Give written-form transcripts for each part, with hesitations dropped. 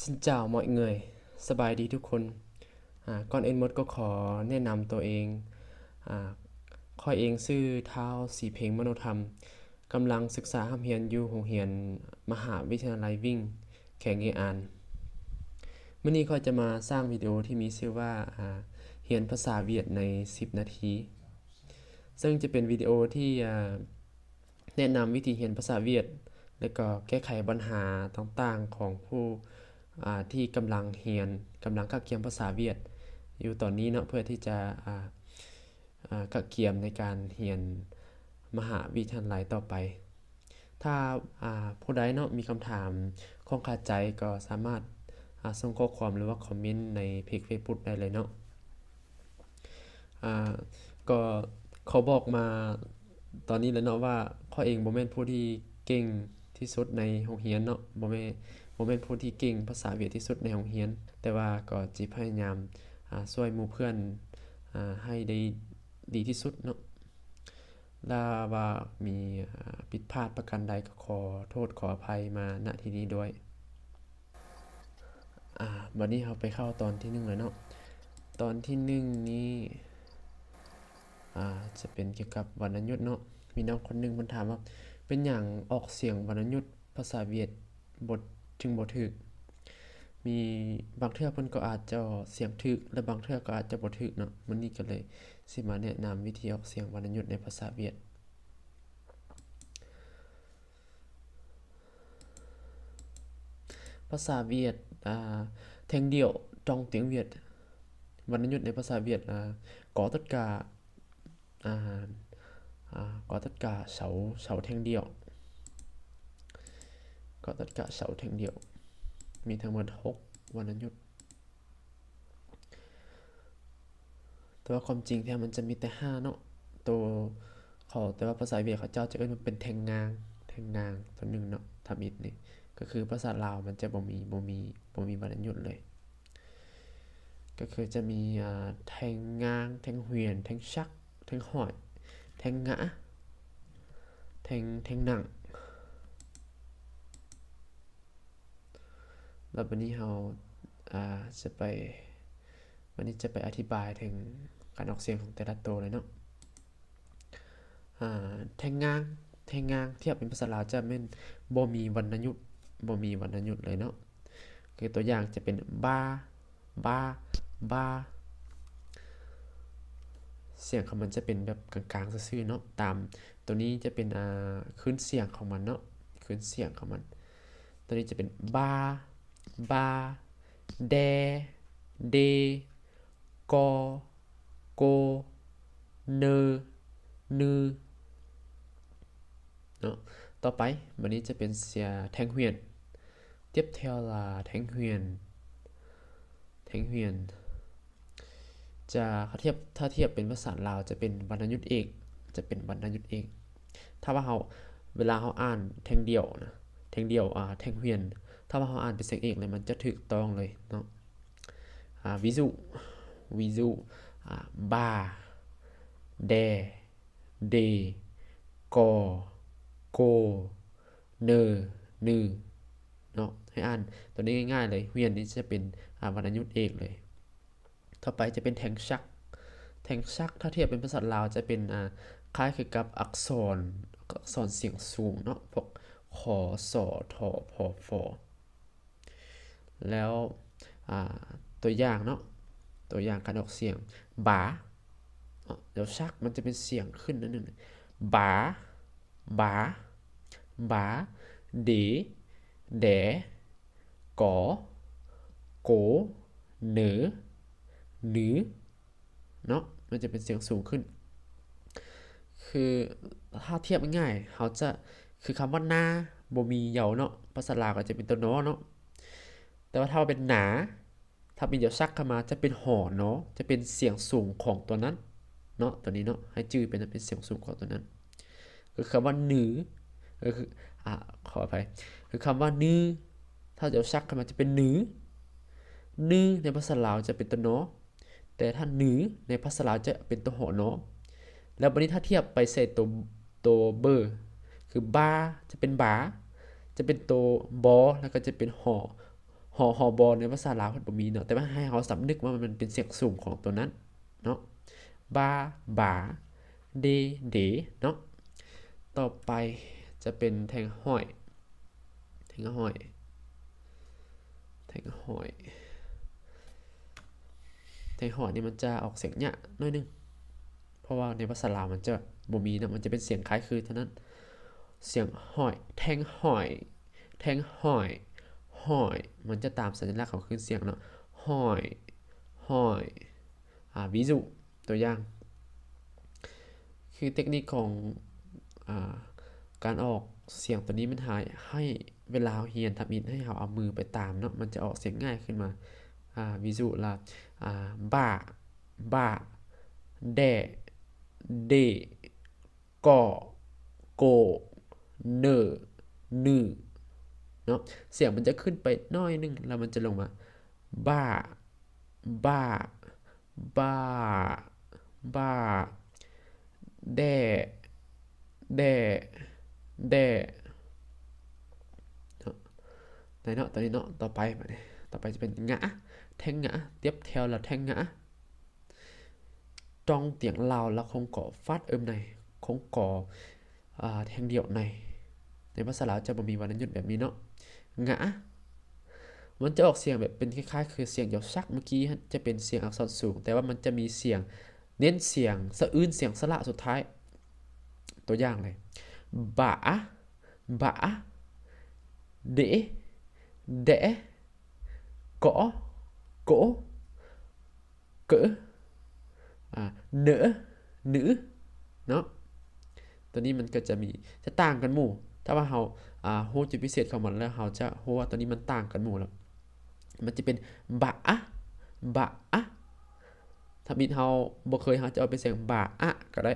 Xin chào mọi người, สบายดีทุกคนก่อนอื่นหมดก็ขอแนะนำตัวเองข้อยเองชื่อท้าวสีเพ็งมโนธรรมกำลังศึกษาหำเรียนอยู่โรงเรียนมหาวิทยาลัยวิ่งแขวงเงอานมื้อนี้ข้อยจะมาสร้างวิดีโอที่มีชื่อว่าเรียนภาษาเวียดใน10นาทีซึ่งจะเป็นวิดีโอที่แนะนำวิธีเรียนภาษาเวียดและก็แก้ไขปัญหาต่างๆของผู้ที่กำลังเรียนกำลังคักเคียมภาษาเวียดอยู่ตอนนี้เนาะเพื่อที่จะคักเคียมในการเรียนมหาวิทยาลัยต่อไปถ้าผู้ใดเนาะมีคำถามข้องคาใจก็สามารถส่งข้อความหรือว่าคอมเมนต์ในเพจ Facebook ได้เลยเนาะก็เขาบอกมาตอนนี้แล้วเนาะว่าข้อยเองบ่แม่นผู้ที่เก่งที่สุดในโรงเรียนเนาะบ่แม่นผู้ที่เก่งภาษาเวียดที่สุดในโรงเรียนแต่ว่าก็จิพยายามช่วยหมู่เพื่อนให้ได้ดีที่สุดเนาะถ้าว่ามีผิดพลาดประการใดก็ขอโทษขออภัยมาณที่นี้ด้วยบัดนี้เราไปเข้าตอนที่1เลยเนาะตอนที่1นี้จะเป็นเกี่ยวกับวรรณยุกต์เนาะมีน้องคนหนึงเพิ่นถามว่าเป็นหยังออกเสียงวรรณยุกต์ภาษาเวียดบ่ถึงบ่ถูกมีบางเทื่อเพิ่นก็อาจจะเสียงถูกและบางเทื่อก็อาจจะบ่ถูกเนาะมื้อนี้ก็เลยสิมาแนะนำวิธีออกเสียงวรรณยุกต์ในภาษาเวียดภาษาเวียดThanh điệu trong tiếng Việt vần nhutในภาษาเวียดcó tất cả có tất cả 6 thanh điệu có tất cả 6 thanh điệu มีทั้งหมด6วรรณยุกต์แต่ว่าความจริงแท้มันจะมีแต่5เนาะตัวเขาแต่ว่าภาษาเวียดเขาเจ้าจะเอิ้นมันเป็นแทงงางตัวหนึงเนาะทำอิฐนี่ก็คือภาษาลาวมันจะบ่มีวรรณยุกต์เลยก็คือจะมีแทงงางแทงเหวียนแทงชักแทงหอยแทงงะแทงหนังแล้ววันนี้เราจะไปวันนี้จะไปอธิบายถึงการออกเสียงของแต่ละตัวเลยเนาะแทงงางเทียบเป็นภาษาลาวจะเป็นบ่มีวรรณยุกต์เลยเนาะคือตัวอย่างจะเป็นบาเสียงของมันจะเป็นแบบกลางๆซื่อๆเนาะตามตัวนี้จะเป็นคลื่นเสียงของมันเนาะคลื่นเสียงของมันตัวนี้จะเป็นบาแดเดกโกเนนือเนาะต่อไปวันนี้จะเป็นเสียแทงเหวียนtiếp theo là Thanh Huyền จะถ้าเทียบเป็นภาษาลาวจะเป็นวรรณยุกต์เอกถ้าว่าเวลาเราอ่านแทงเดี่ยวนะแทงเดี่ยวแทงเวียนถ้าว่าเราอ่านเป็นเสียงเอกเลยมันจะถูกต้องเลยเนาะví dụ bà đè đề cò cô nơ nưเนาะให้อ่านตัวนี้ง่ายๆเลยเวียนนี้จะเป็นวรรณยุกต์เอกเลยต่อไปจะเป็นแทงชักถ้าเทียบเป็นภาษาลาวจะเป็นคล้ายคือกับอักษรเสียงสูงเนาะพวกขอสอทอพอฟอแล้วตัวอย่างเนาะตัวอย่างการออกเสียงบาเดี๋ยวชักมันจะเป็นเสียงขึ้นนั่นนึงบาเดแดกอโกเหนือเนาะมันจะเป็นเสียงสูงขึ้นคือถ้าเทียบง่ายๆเขาจะคือคำว่าหน้าบ่มีเหยาเนาะภาษาลาวก็จะเป็นตัวนอเนาะแต่ว่าถ้าเป็นหนาถ้าเป็นเหยาซักเข้ามาจะเป็นหอเนาะจะเป็นเสียงสูงของตัวนั้นเนาะตัวนี้เนาะให้จื่อเป็นเสียงสูงของตัวนั้นคือคำว่าหนือก็คือขออภัยคือคำว่านือถ้าเหยาซักเข้ามาจะเป็นหนือในภาษาลาวจะเป็นตัวนอแต่ถ้าหนือในภาษาลาวจะเป็นตัวหอเนาะแล้ววันนี้ถ้าเทียบไปใส่ตัวเบอร์คือบาจะเป็นบาจะเป็นตัวบอแล้วก็จะเป็นห บในภาษาลาวเพิ่นบ่มีเนาะแต่ว่าให้เราสำนึกว่ามันเป็นเสียงสูงของตัวนั้นเนาะบาบาเดเดเนาะต่อไปจะเป็นแทงห้อยแทงห้อยแทงห้อยแทงห้อยนี่มันจะออกเสียงหยะหน่อยนึงเพราะว่าในภาษาลาวมันจะบ่มีนะมันจะเป็นเสียงคล้ายคือเท่านั้นเสียงห้อยแทงห้อยแทงห้อยห้อยมันจะตามสัญลักษณ์ของคลื่นเสียงเนาะห้อยห้อยวิจุตัวอย่างคือเทคนิคของอาการออกเสียงตัวนี้มันให้เวลาเราเรียนทำอิฐให้เราเอามือไปตามเนาะมันจะออกเสียงง่ายขึ้นมาวิจุล่ะบ้าบ้าแดเดก่อโกเนอนือเนาะเสียงมันจะขึ้นไปน้อยนึงแล้วมันจะลงมาบ้าบ้าบ้าบ้าแด่แด่แด่เนาะไหนเนาะตอนนี้เนาะต่อไปจะเป็นngãแทงngã tiếp theo làแทงngã trong tiếng Lào là không có phát âm này không có thanh điệu này ในภาษาลาวจะบ่มีวรรณยุกต์แบบนี้เนาะงะมันจะออกเสียงแบบเป็นคล้ายๆคือเสียงยาวซักเมื่อกี้จะเป็นเสียงอักษรสูงแต่ว่ามันจะมีเสียงเน้นเสียงสะอื้นเสียงสระสุดท้ายตัวอย่างเลยบะบะเดเดะเกาะโกเกอเนอหนือเนาะตัวนี้มันก็จะต่างกันหมู่ถ้าว่าเรารู้จุดพิเศษของมันแล้วเราจะรู้ว่าตัวนี้มันต่างกันหมู่แล้วมันจะเป็นบะอะบะอะถ้ามีเราบ่เคยเราจะเอาเป็นเสียงบะอะก็ได้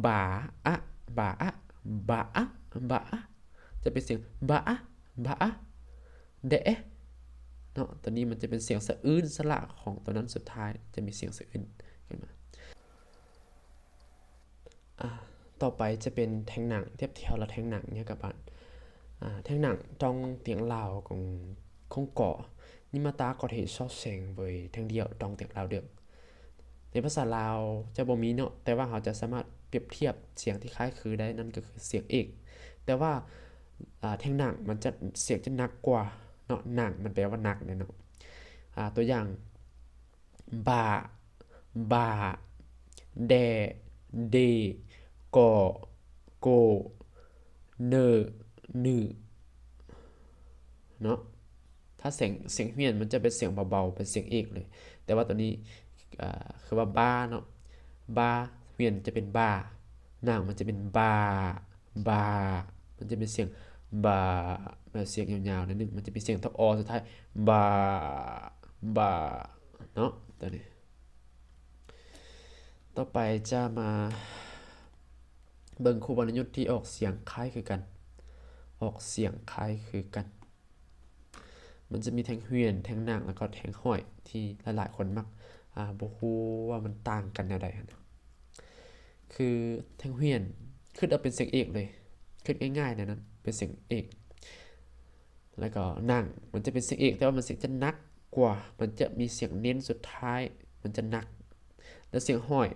บะอะบะอะบะอะบะอะจะเป็นเสียงบะอะบะอะเดะเนาะตัวนี้มันจะเป็นเสียงสะอื้นสระของตัวนั้นสุดท้ายจะมีเสียงสะอื้นขึ้นมาต่อไปจะเป็นแทงหนังtiếp theo làแทงหนังnha các bạn Thang nặng trong tiếng Lào cũng không có nhưng mà ta có thể so sánh với thang điệu trong tiếng Lào được ในภาษาลาวจะบ่มีเนาะแต่ว่าเราจะสามารถเปรียบเทียบเสียงที่คล้ายคือได้นั่นก็คือเสียงเอกแต่ว่าแทงหนังมันจะเสียงจะหนักกว่าเนาะหนังมันแปลว่าหนักเนี่ยเนาะตัวอย่างบาบาแดเดกอโกเนนือเนาะถ้าเสียงเฮียนมันจะเป็นเสียงเบาๆเป็นเสียงเอกเลยแต่ว่าตัวนี้คือว่าบาเนาะบาเฮียนจะเป็นบาหนังมันจะเป็นบาบามันจะเป็นเสียงบาแบบเสียงยาวๆนิดนึงมันจะเป็นเสียงทอสุดท้ายบาบาเนาะตัวนี้ต่อไปจะมาเบิ่งครูวรรณยุกต์ที่ออกเสียงคล้ายคือกันออกเสียงคล้ายคือกันมันจะมีแทงเฮียนแทงหนังแล้วก็แทงห้อยที่หลายๆคนมักบ่ฮู้ว่ามันต่างกันแนวใดคือแทงเฮียนคือเอาเป็นเสียงเอกเลยคือง่ายๆนั้นเป็นเสียงเอกแล้วก็หนังมันจะเป็นเสียงเอกแต่ว่ามันเสียงจะหนักกว่ามันจะมีเสียงเน้นสุดท้ายมันจะหนักแล้วเสียงห้อย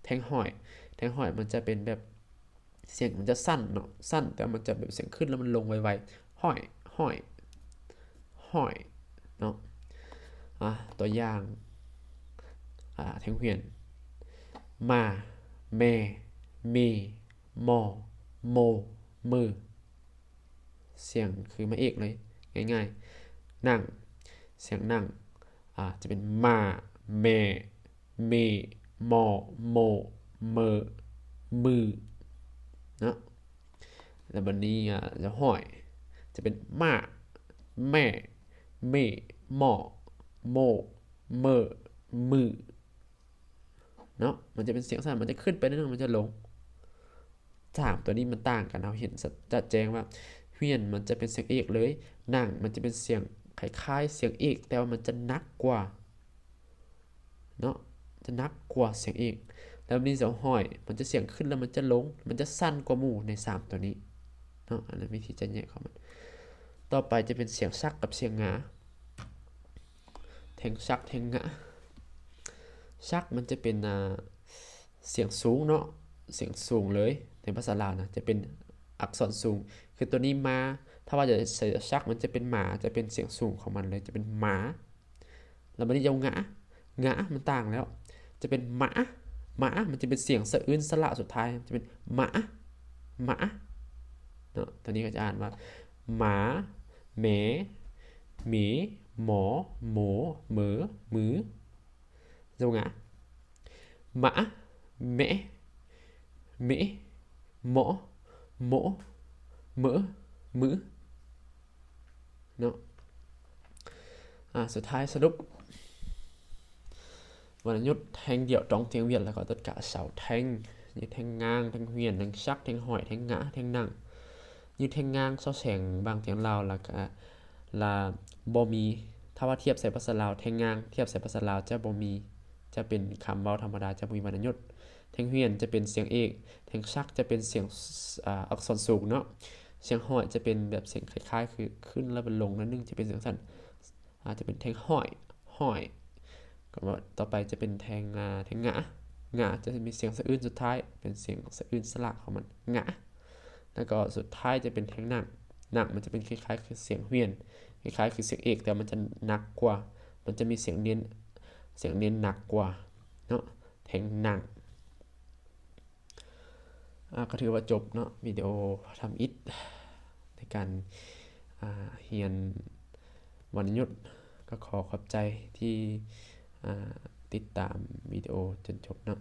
แทงห้อยมันจะเป็นแบบเสียงมันจะสั้นเนาะสั้นแต่มันจะแบบเสียงขึ้นแล้วมันลงไวๆห้อยเนาะตัวอย่างแทงเฮียนมาแม่เมมอโมมือเสียงคือมาเอกเลยง่ายๆนั่งเสียงนั่งจะเป็นมาแม่เมมอโมเมอมือเนาะแล้วบัดนี้จะห้อยจะเป็นมาแม่เมมอโมเมอมือเนาะมันจะเป็นเสียงสั้นมันจะขึ้นไปนิดนึงมันจะลง3ตัวนี้มันต่างกันเราเห็นชัดแจ้งว่าเฮียนมันจะเป็นเสียงเอกเลยหนังมันจะเป็นเสียงคล้ายๆเสียงเอกแต่ว่ามันจะหนักกว่าเนาะจะหนักกว่าเสียงเอกแล้วมีเสียงห้อยมันจะเสียงขึ้นแล้วมันจะลงมันจะสั้นกว่าหมู่ใน3ตัวนี้เนาะอันนั้นวิธีจะแยกของมัน ต่อไปจะเป็นเสียงซักกับเสียงหงาแทงซักแทงหงาซักมันจะเป็นเสียงสูงเนาะเสียงสูงเลยในภาษาลาวนะจะเป็นอักษรสูงคือตัวนี้มาถ้าว่าจะใส่ซักมันจะเป็นหมาจะเป็นเสียงสูงของมันเลยจะเป็นหมาแล้วมันจะหงาหงามันต่างแล้วจะเป็นหมาหมามันจะเป็นเสียงสะอื้นสระสุดท้ายจะเป็นหมาหมาเนาะตอนนี้ก็จะอ่านว่าหมาแหมหมีหมอหมูเหมือมือจะหงาหมาแหมหมีหมอหมูเหมือมือเนาะสุดท้ายสรุปวรรณยุทธ์แทงเดี่ยวtrong tiếng Việt là có tất cả 6 thanh như thanh ngang, thanh huyền, thanh sắc, thanh hỏi, thanh ngã, thanh nặng. Như thanh ngang so sánh bằng tiếng Lào là บ่มีถ้าว่าเทียบใส่ภาษาลาวแทงนางเทียบใส่ภาษาลาวจะบ่มีจะเป็นคำเว้าธรรมดาจะบ่มีวรรณยุกต์แทงเฮียนจะเป็นเสียงเอกแทงซักจะเป็นเสียงอักษรสูงเนาะเสียงห้อยจะเป็นแบบเสียงคล้ายๆคือขึ้นแล้วเป็นลงนั่นนึงจะเป็นเสียงสั้นจะเป็นแทงห้อยก็ว่าต่อไปจะเป็นแทงหงาจะมีเสียงสะอื้นสุดท้ายเป็นเสียงสะอื้นสระของมันหงาแล้วก็สุดท้ายจะเป็นแทงหนักมันจะเป็นคล้ายๆคือเสียงเฮียนคล้ายๆคือเสียงเอกแต่มันจะหนักกว่ามันจะมีเสียงเน้นหนักกว่าเนาะแทงหนังก็ถือว่าจบเนาะวิดีโอทำอิฐในการเรียนวรรณยุกต์ก็ขอขอบใจที่ติดตามวิดีโอจนจบเนาะ